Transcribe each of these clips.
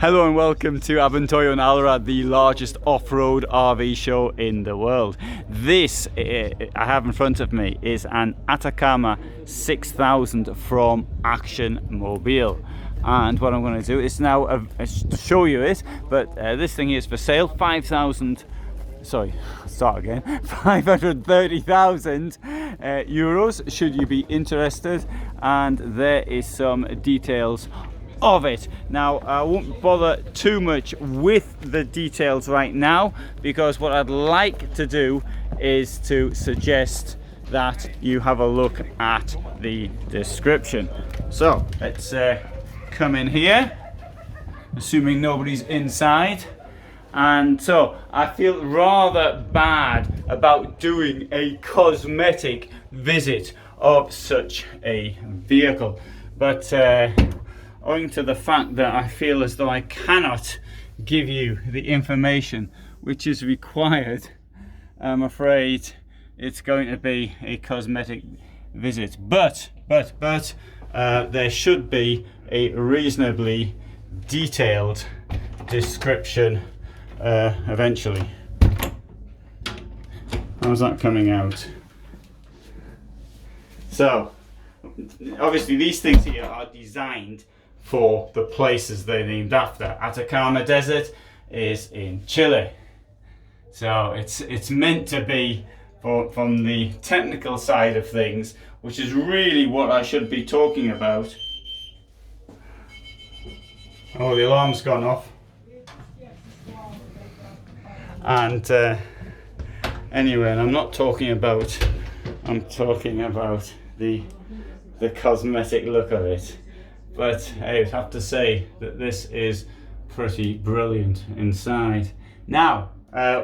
Hello and welcome to Aventoyo and Alra, the largest off-road RV show in the world. This I have in front of me is an Atacama 6000 from Action Mobil. And what I'm going to do is now show you it, but this thing here is for sale, 530,000 euros should you be interested, and there is some details of it. Now I won't bother too much with the details right now, because what I'd like to do is to suggest that you have a look at the description. So let's come in here, assuming nobody's inside. And so I feel rather bad about doing a cosmetic visit of such a vehicle, but owing to the fact that I feel as though I cannot give you the information which is required, I'm afraid it's going to be a cosmetic visit. But there should be a reasonably detailed description eventually. How's that coming out? So obviously these things here are designed for the places they're named after. Atacama Desert is in Chile, so it's meant to be from the technical side of things, which is really what I should be talking about. Oh, the alarm's gone off. And anyway, and I'm talking about the cosmetic look of it. But I have to say that this is pretty brilliant inside. Now,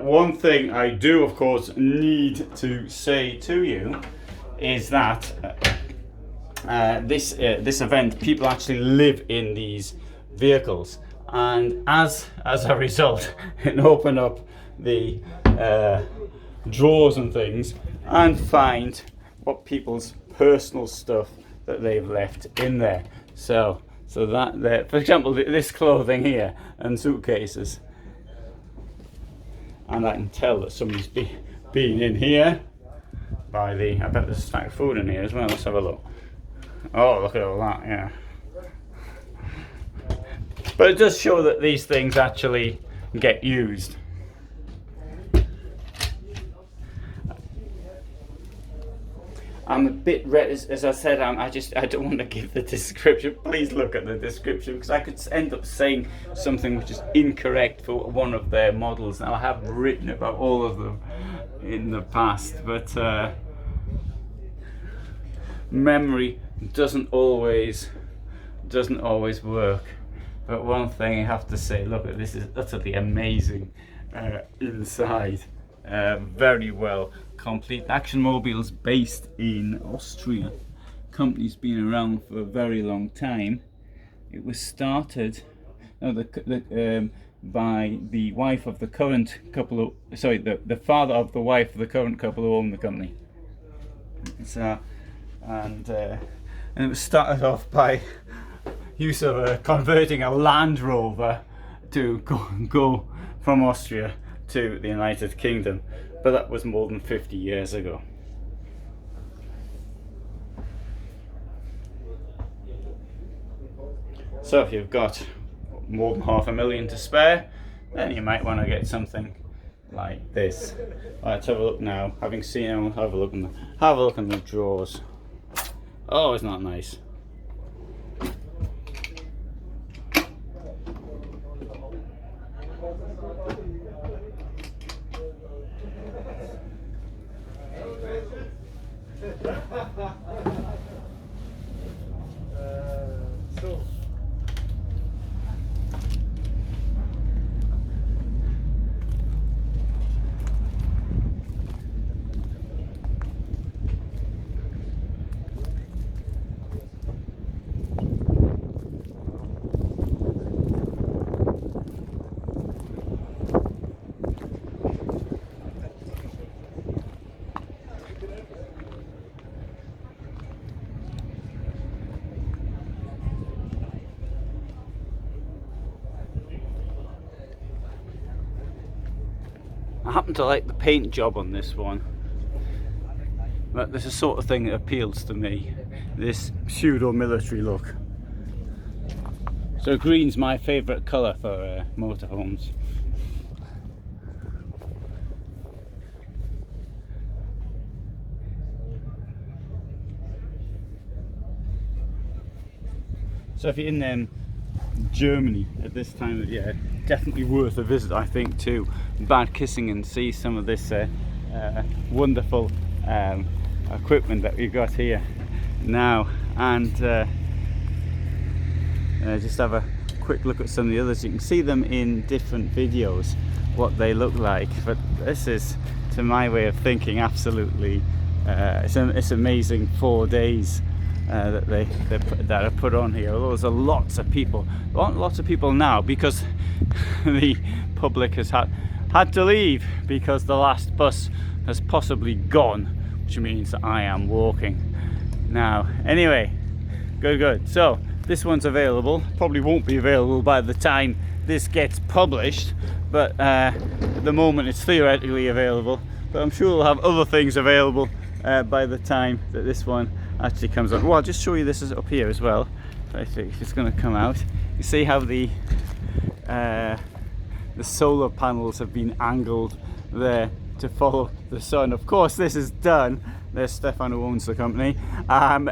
one thing I do of course need to say to you is that this event, people actually live in these vehicles, and as a result, it open up the drawers and things and find what people's personal stuff that they've left in there. So that there, for example, this clothing here and suitcases, and I can tell that somebody's been in here by the. I bet there's a stack of food in here as well. Let's have a look. Oh, look at all that, yeah. But it does show that these things actually get used. I'm a bit red, as I said. I don't want to give the description. Please look at the description, because I could end up saying something which is incorrect for one of their models. Now I have written about all of them in the past, but memory doesn't always work. But one thing I have to say, look at this, is utterly amazing inside. Very well complete. Action Mobil's based in Austria. Company's been around for a very long time. It was started by the wife of the current couple, the father of the wife of the current couple who own the company. And it was started off by use of converting a Land Rover to go from Austria to the United Kingdom, but that was more than 50 years ago. So if you've got more than $500,000 to spare, then you might want to get something like this. Let's have a look now. Having seen it, we'll have a look in the drawers. Oh, isn't that nice? I happen to like the paint job on this one. But this is the sort of thing that appeals to me, this pseudo-military look. So green's my favourite colour for motorhomes. So if you're in Germany at this time of year, definitely worth a visit, I think, to Bad Kissingen and see some of this wonderful equipment that we've got here now, and just have a quick look at some of the others. You can see them in different videos what they look like, but this is, to my way of thinking, absolutely it's amazing 4 days that are put on here. Although there's lots of people now, because the public has had to leave because the last bus has possibly gone, which means that I am walking now. Anyway, good. So this one's available. Probably won't be available by the time this gets published, but at the moment it's theoretically available. But I'm sure we'll have other things available by the time that this one actually comes on. Well, I'll just show you this is up here as well. I think it's going to come out. You see how the solar panels have been angled there to follow the sun. Of course, this is done. There's Stefan, who owns the company. One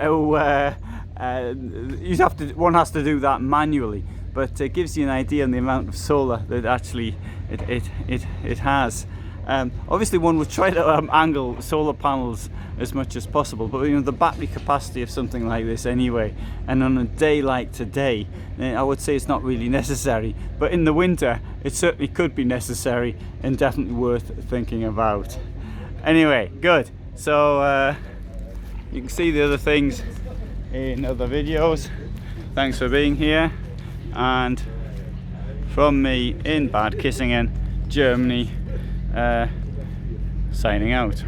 has to do that manually, but it gives you an idea on the amount of solar that actually it has. Obviously, one would try to angle solar panels as much as possible, but the battery capacity of something like this anyway, and on a day like today, I would say it's not really necessary, but in the winter it certainly could be necessary and definitely worth thinking about. Anyway, good. So you can see the other things in other videos. Thanks for being here, and from me in Bad Kissingen, Germany, signing out.